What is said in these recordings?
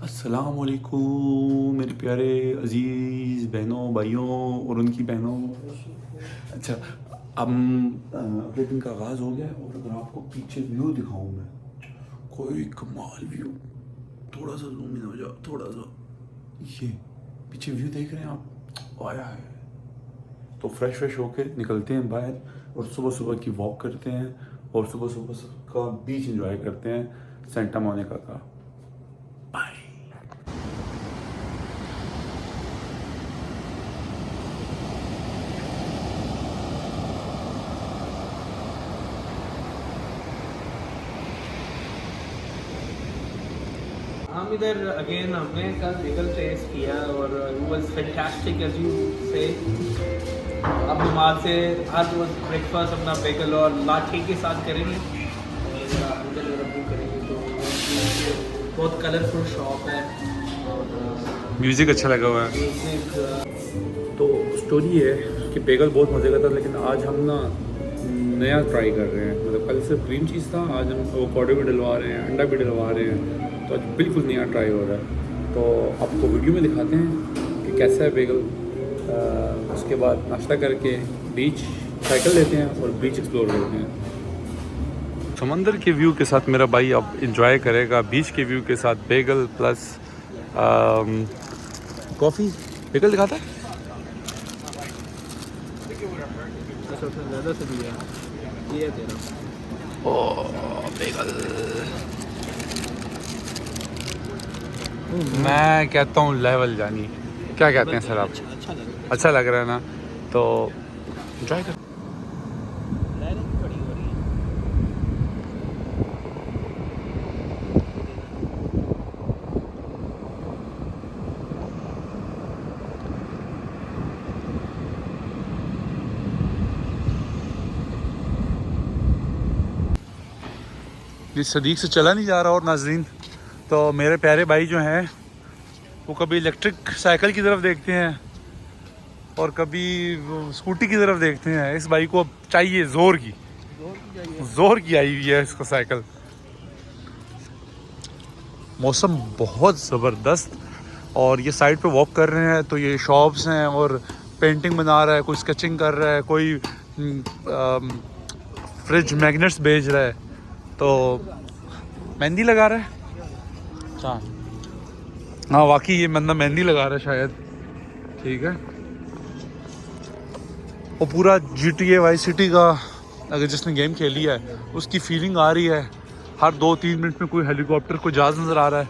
अस्सलाम वालेकुम मेरे प्यारे अज़ीज़ बहनों भाइयों और उनकी बहनों। अच्छा, अब अगले दिन का आगाज़ हो गया और अगर आपको पीछे व्यू दिखाऊं मैं, कोई कमाल व्यू। थोड़ा सा जूम इन हो जाओ, थोड़ा सा। ये पीछे व्यू देख रहे हैं आप, आया है। तो फ्रेश होके निकलते हैं बाहर और सुबह सुबह की वॉक करते हैं और सुबह सुबह का बीच एंजॉय करते हैं सेंटा मोनिका का। बाय। हम इधर अगेन हमने कल बेगल टेस्ट किया और it was fantastic as you say. अब हम आज से हर रोज ब्रेकफास्ट अपना बेगल और लाठी के साथ करेंगे और उधर रबू करेंगे। तो बहुत कलरफुल शॉप है और म्यूज़िक अच्छा लगा हुआ है। म्यूजिक। तो स्टोरी है कि बेगल बहुत मज़े का था, लेकिन आज हम ना नया ट्राई कर रहे हैं। मतलब कल सिर्फ क्रीम चीज़ था, आज हम एवोकाडो भी डलवा रहे हैं, अंडा भी डलवा रहे हैं। तो आज बिल्कुल नया ट्राई हो रहा है। तो आपको वीडियो में दिखाते हैं कि कैसा है बेगल। उसके बाद नाश्ता करके बीच साइकिल लेते हैं और बीच एक्सप्लोर करते हैं। समंदर के व्यू के साथ मेरा भाई अब इंजॉय करेगा बीच के व्यू के साथ बेगल प्लस कॉफ़ी। बेगल दिखाता है। ज़्यादा से भी है ये तेरा। ओह बेगल, मैं कहता हूँ लेवल जानी। क्या कहते हैं सर आप? अच्छा लग रहा है ना, तो एंजॉय कर। ये सदीक से चला नहीं जा रहा। और नाजरीन, तो मेरे प्यारे भाई जो हैं वो कभी इलेक्ट्रिक साइकिल की तरफ देखते हैं और कभी स्कूटी की तरफ देखते हैं। इस भाई को अब चाहिए जोर की आई हुई है इसको साइकिल। मौसम बहुत ज़बरदस्त और ये साइड पे वॉक कर रहे हैं तो ये शॉप्स हैं और पेंटिंग बना रहा है, कोई स्केचिंग कर रहा है, कोई फ्रिज मैग्नेट्स बेच रहा है, तो मेहंदी लगा रहा है। अच्छा हाँ, वाकई ये बंदा मेहंदी लगा रहा है शायद। ठीक है। वो पूरा GTA वाई सिटी का अगर जिसने गेम खेली है उसकी फीलिंग आ रही है। हर 2-3 मिनट में कोई हेलीकॉप्टर को जहाज़ नज़र आ रहा है।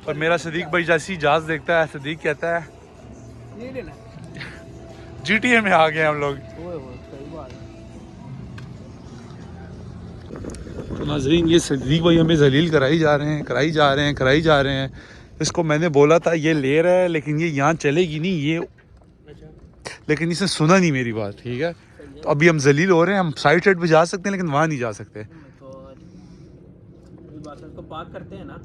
और मेरा सदीक भाई जैसी जहाज़ देखता है, सदीक कहता है GTA में आ गए हम लोग। तो नाजरीन, ये सदीक भाई हमें जलील कराई जा रहे हैं। इसको मैंने बोला था ये ले रहा है लेकिन ये यहाँ चलेगी नहीं ये, लेकिन इसने सुना नहीं मेरी बात। ठीक है, तो अभी हम जलील हो रहे हैं। हम साइड पे जा सकते हैं लेकिन वहाँ नहीं जा सकते। तो पार्क करते हैं ना।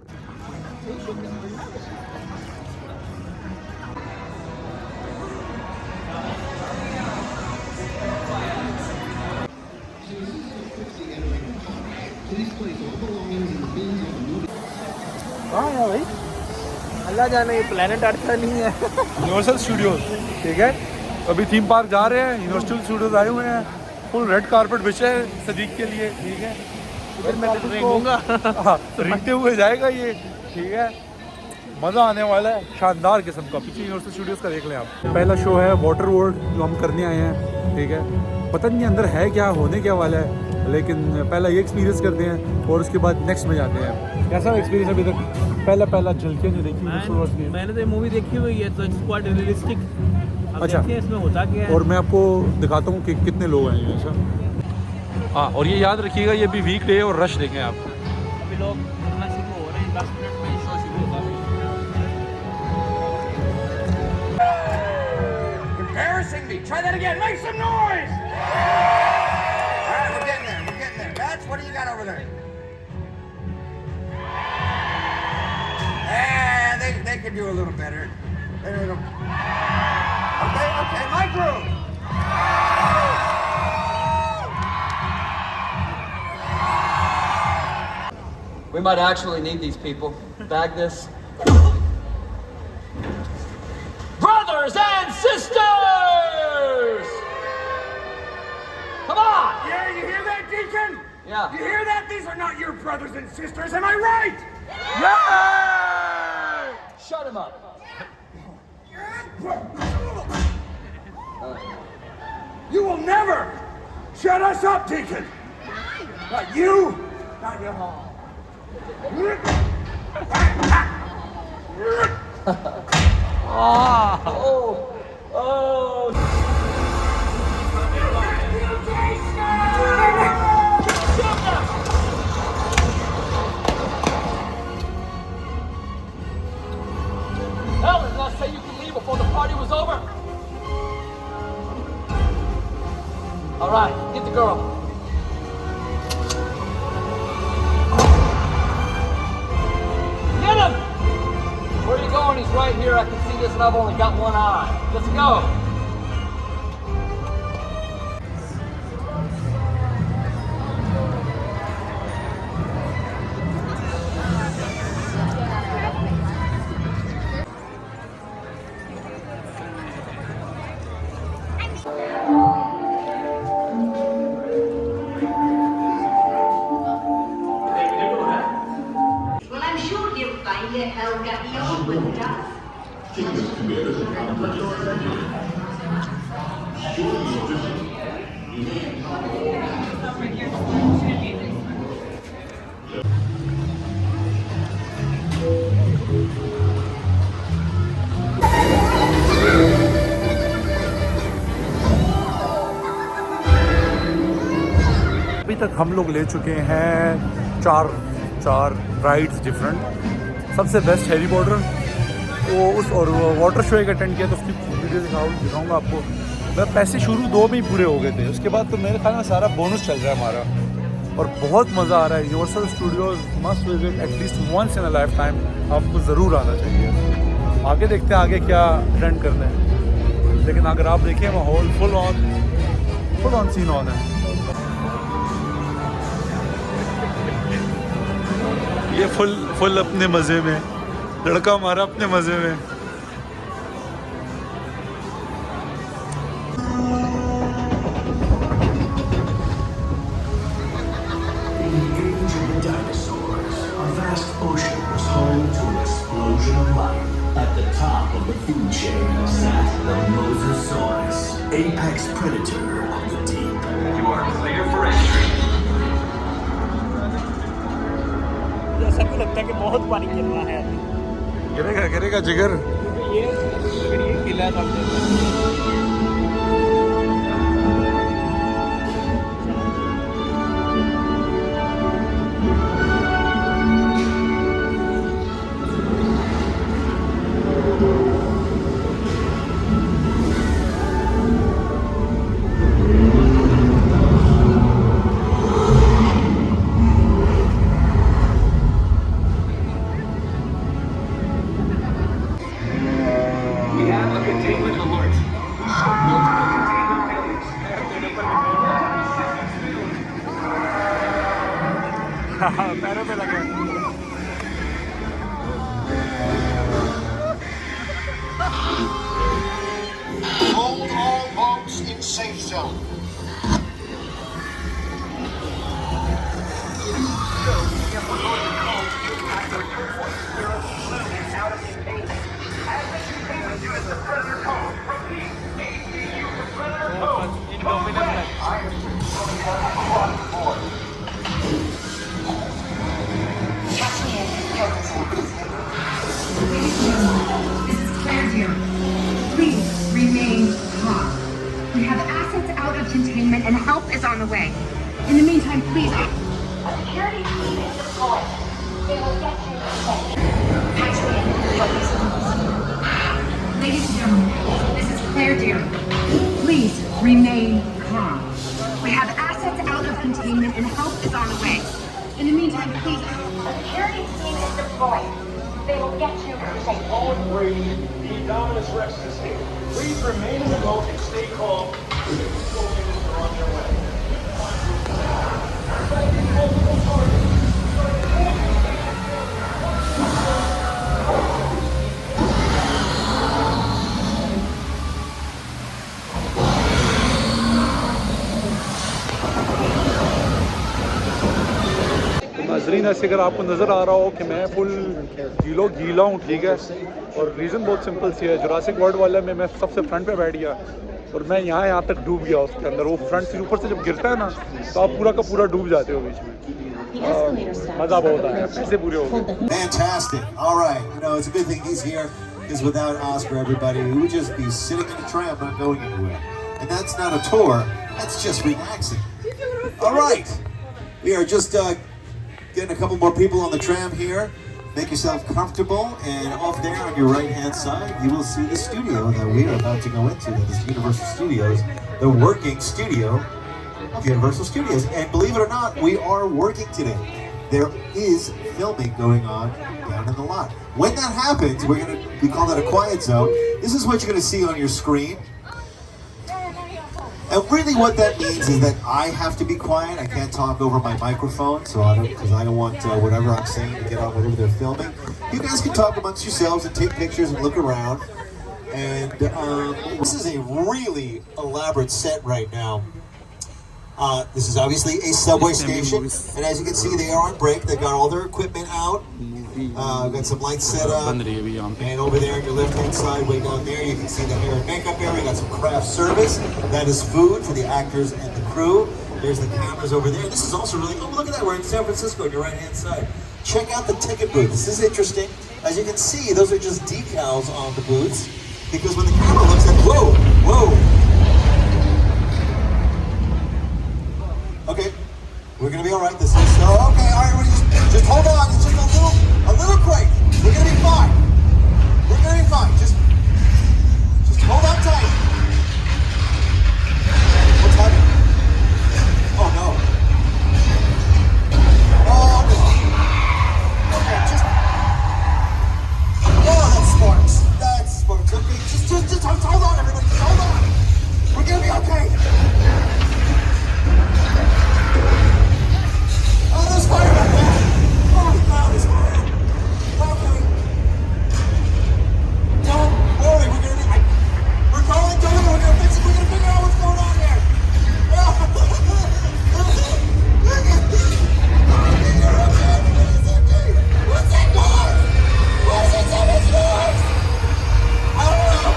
हाँ यार भाई, अल्लाह जाने ये प्लेनेट अर्थ नहीं है। Universal studios. ठीक है, अभी थीम पार्क जा रहे हैं। यूनिवर्सल स्टूडियोज आए हुए हैं, फुल रेड कारपेट बिछा है सदीक के लिए। ठीक है, इधर मैं रेंगूंगा। रेंगते हुए जाएगा ये। ठीक है, मज़ा आने वाला है शानदार किस्म का। पीछे यूनिवर्सल स्टूडियोज का देख लें आप। पहला शो है वाटर वर्ल्ड जो हम करने आए हैं। ठीक है, पता नहीं अंदर है क्या, होने क्या वाला है, लेकिन पहला ये एक्सपीरियंस करते हैं और उसके बाद नेक्स्ट में जाते हैं। कैसा एक्सपीरियंस अभी तक? पहला झलकियाँ जो देखी मैंने तो मूवी देखी हुई है तो इट्स क्वाइट रियलिस्टिक। अच्छा, इसमें होता क्या है और मैं आपको दिखाता हूँ कि कितने लोग आए हैं। अच्छा हाँ, और ये याद रखिएगा ये भी वीक डे और रश देखें आप। अभी लोग करना शुरू हो रहे हैं, 10 मिनट में शो शुरू होगा। Embarrassing me. Try that again. Make some noise. All right, we're getting there. That's what do you got over there? Yeah, they could do a little better. Okay, my group. We might actually need these people. Bag this. Brothers and sisters! Come on! Yeah, you hear that, Deacon? Yeah. You hear that? These are not your brothers and sisters, am I right? Yeah! Shut him up. You will never shut us up, Deacon. Not you, not your mom. Oh! Oh! Helen, did I say you could leave before the party was over? All right, get the girl. Get him! Where are you going? He's right here. I can see this and I've only got one eye. Let's go. Well, I'm sure he'll find it. Helga, he always does. अभी तक हम लोग ले चुके हैं चार rides different. सबसे best Harry Potter वो उस और वाटर शो एक अटेंड किया तो उसकी वीडियो दिखाऊंगा आपको। वह पैसे शुरू 2 में ही पूरे हो गए थे, उसके बाद तो मेरे ख्याल में सारा बोनस चल रहा है हमारा और बहुत मज़ा आ रहा है। Universal Studios must visit at least once in a lifetime, आपको ज़रूर आना चाहिए। आगे देखते हैं आगे क्या ट्रेंड करना है, लेकिन अगर आप देखें माहौल फुल ऑन सीन ऑन है। ये फुल अपने मज़े में, लड़का हमारा अपने मज़े में। A vast ocean was home to an explosion of life. At the top of the food chain sat the Mosasaurus, apex predator of the deep. You are clear for entry. सबको लगता है कि बहुत पानी गिर रहा है अभी। गिरेगा जिगर। क्योंकि ये किला था। पैरों पे लगे। Hold all boats in safe zone. Please remain calm. We have assets out of containment and help is on the way. In the meantime, please. Security team is deployed. They will get you safe. Ladies and gentlemen, this is Claire Deer. Please remain calm. We have assets out of containment and help is on the way. In the meantime, please. Security team is deployed. They will get you safe. All agree. The Dominus Rex is here. Please remain in the boat and stay calm. The control units are on their way. Multiple targets. Scene ऐसे अगर आपको नज़र आ रहा हो कि मैं full गीला हूँ, ठीक है, और रीज़न बहुत सिंपल सी है, जुरासिक वर्ल्ड वाले में मैं सबसे फ्रंट पे बैठ गया और मैं यहाँ तक डूब गया उसके अंदर। वो फ्रंट से ऊपर से जब गिरता है ना तो आप पूरा का पूरा डूब जाते हो बीच में। मज़ा बहुत आया, पैसे पूरे हो गए। Fantastic. All right. You know, it's a good thing he's here, because without Oscar, everybody would just be sitting in a tram, not going anywhere. And that's not a tour. That's just relaxing. All right. We are just getting a couple more people on the tram here. Make yourself comfortable, and off there on your right-hand side, you will see the studio that we are about to go into. That is Universal Studios, the working studio of Universal Studios. And believe it or not, we are working today. There is filming going on down in the lot. When that happens, we call that a quiet zone. This is what you're going to see on your screen. And really what that means is that I have to be quiet. I can't talk over my microphone, because I don't want whatever I'm saying to get on whatever they're filming. You guys can talk amongst yourselves and take pictures and look around. And this is a really elaborate set right now. This is obviously a subway station, and as you can see, they are on break. They've got all their equipment out. Got some lights set up, and over there on your left-hand side, way down there, you can see the hair and makeup area. Got some craft service. That is food for the actors and the crew. There's the cameras over there. This is also really, oh, look at that, we're in San Francisco on your right-hand side. Check out the ticket booth. This is interesting. As you can see, those are just decals on the booths, because when the camera looks at, whoa, whoa. Okay, we're gonna be all right. This is okay. All right, just hold on. It's just a little quick. We're gonna be fine. We're gonna be fine. Just hold on tight. What's happening? Oh no. Oh no. Okay, that's sparks. That's sparks. Okay, just hold on, everybody. Just hold on. We're gonna be okay. Oh, there's fire back there! Oh, God, there's fire! Okay. Don't worry, we're calling Tony, we're gonna fix it, we're gonna figure out what's going on here! What's that noise? Why is it so much noise? I don't know!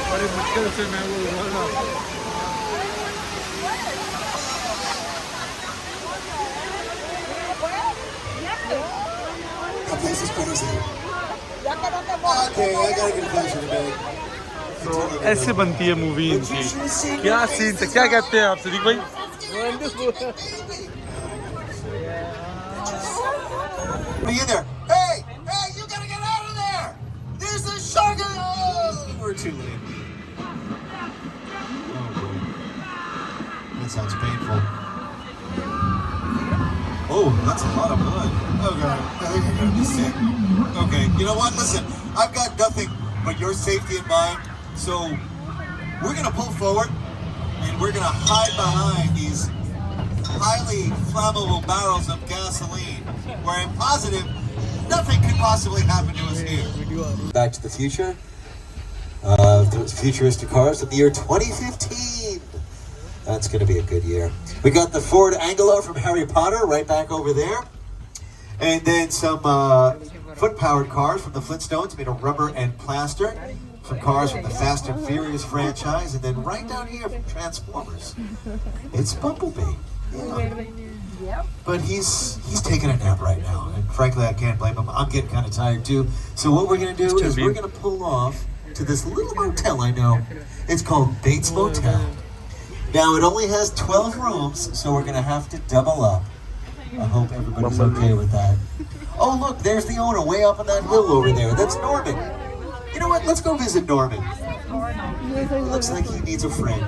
बड़ी मुश्किल से मैं वो उभर रहा हूँ। That place is crazy. Okay, I got a confession to make. तो ऐसे बनती है मूवी इनकी। क्या सीन थे, क्या कहते हैं आप सदीक भाई? Be in there. Hey, you gotta get out of there! There's a shark! Oh, we're too late. Oh boy. That sounds painful. Oh, that's a lot of blood. Oh god, I think I'm gonna be sick. Okay, you know what? Listen, I've got nothing but your safety in mind. So we're gonna pull forward and we're gonna hide behind these highly flammable barrels of gasoline, where I'm positive nothing could possibly happen to us here. Back to the Future. Those futuristic cars of the year 2015. That's going to be a good year. We got the Ford Angelo from Harry Potter right back over there. And then some foot-powered cars from the Flintstones made of rubber and plaster. Some cars from the Fast and Furious franchise. And then right down here from Transformers, it's Bumblebee. Yeah. But he's taking a nap right now, and frankly I can't blame him. I'm getting kind of tired too. So what we're gonna do is we're gonna pull off to this little motel I know. It's called Bates Motel. Now it only has 12 rooms, so we're gonna have to double up. I hope everybody's okay with that. Oh look, there's the owner way up on that hill over there. That's Norman. You know what? Let's go visit Norman. Looks like he needs a friend.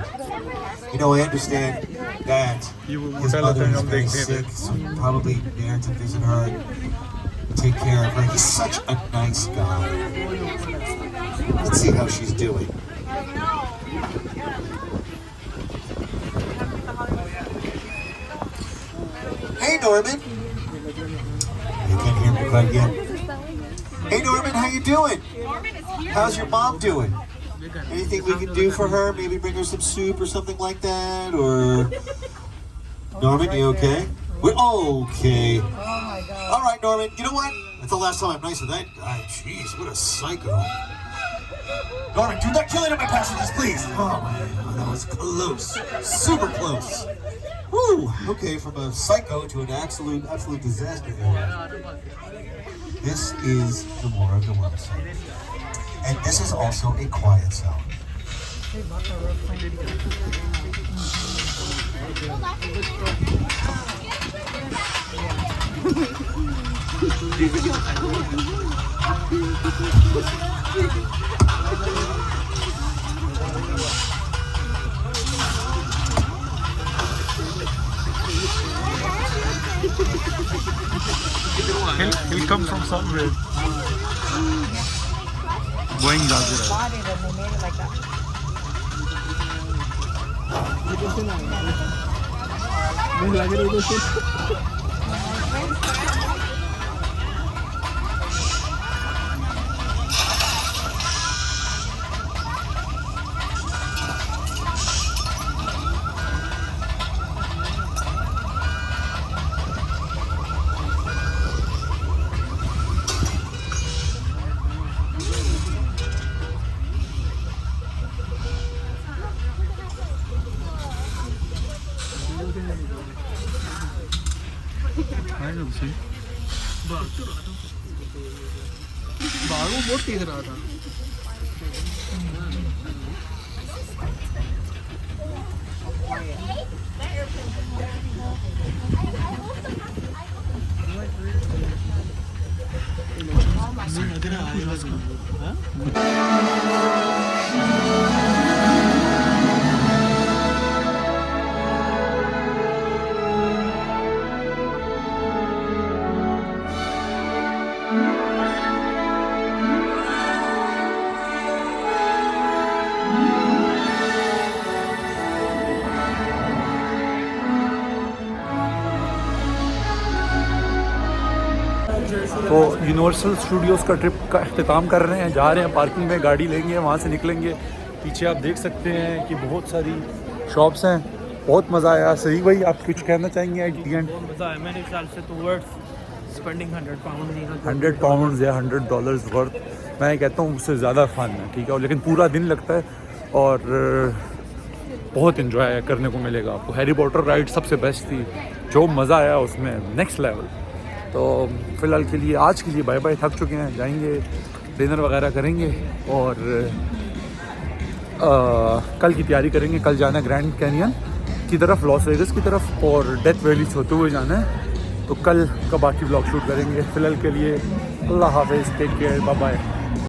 You know, I understand that his mother is very sick, so you're probably there to visit her and take care of her. He's such a nice guy. Let's see how she's doing. Hey, Norman. You can't hear me quite yet. Hey, Norman, how you doing? How's your mom doing? Anything we can do for her? Maybe bring her some soup or something like that? Or Norman, you okay? We're okay. All right, Norman. You know what? That's the last time I'm nice to that guy. Jeez, what a psycho. Norman, do not kill any of my passengers, please. Oh man, that was close. Super close. Woo! Okay, from a psycho to an absolute disaster area. This is the more of the world zone. And this is also a quiet zone. He'll come from somewhere. Going down बहुत तेज रहा था। तो universal Studios का trip का अख्तिताम कर रहे हैं, जा रहे हैं पार्किंग में गाड़ी लेंगे, वहाँ से निकलेंगे। पीछे आप देख सकते हैं कि बहुत सारी शॉप्स हैं, बहुत मज़ा आया। सही भाई, आप कुछ कहना चाहेंगे एट दी एंड? मज़ा आया मेरे ख्याल से तो वर्थ स्पेंडिंग £100 या $100 वर्थ। मैं कहता हूँ उससे ज़्यादा फन है, ठीक है, लेकिन पूरा दिन लगता है और बहुत इन्जॉय करने को मिलेगा आपको। हैरी पॉटर राइड सबसे बेस्ट थी, जो मज़ा आया उसमें नेक्स्ट लेवल। तो फ़िलहाल के लिए, आज के लिए बाय बाय, थक चुके हैं, जाएंगे डिनर वगैरह करेंगे और कल की तैयारी करेंगे। कल जाना है ग्रैंड कैनियन की तरफ, लॉस वेगस की तरफ, और डेथ वैली से होते हुए जाना है। तो कल का बाकी ब्लॉग शूट करेंगे। फ़िलहाल के लिए अल्लाह हाफ़िज़, टेक केयर, बाय बाय।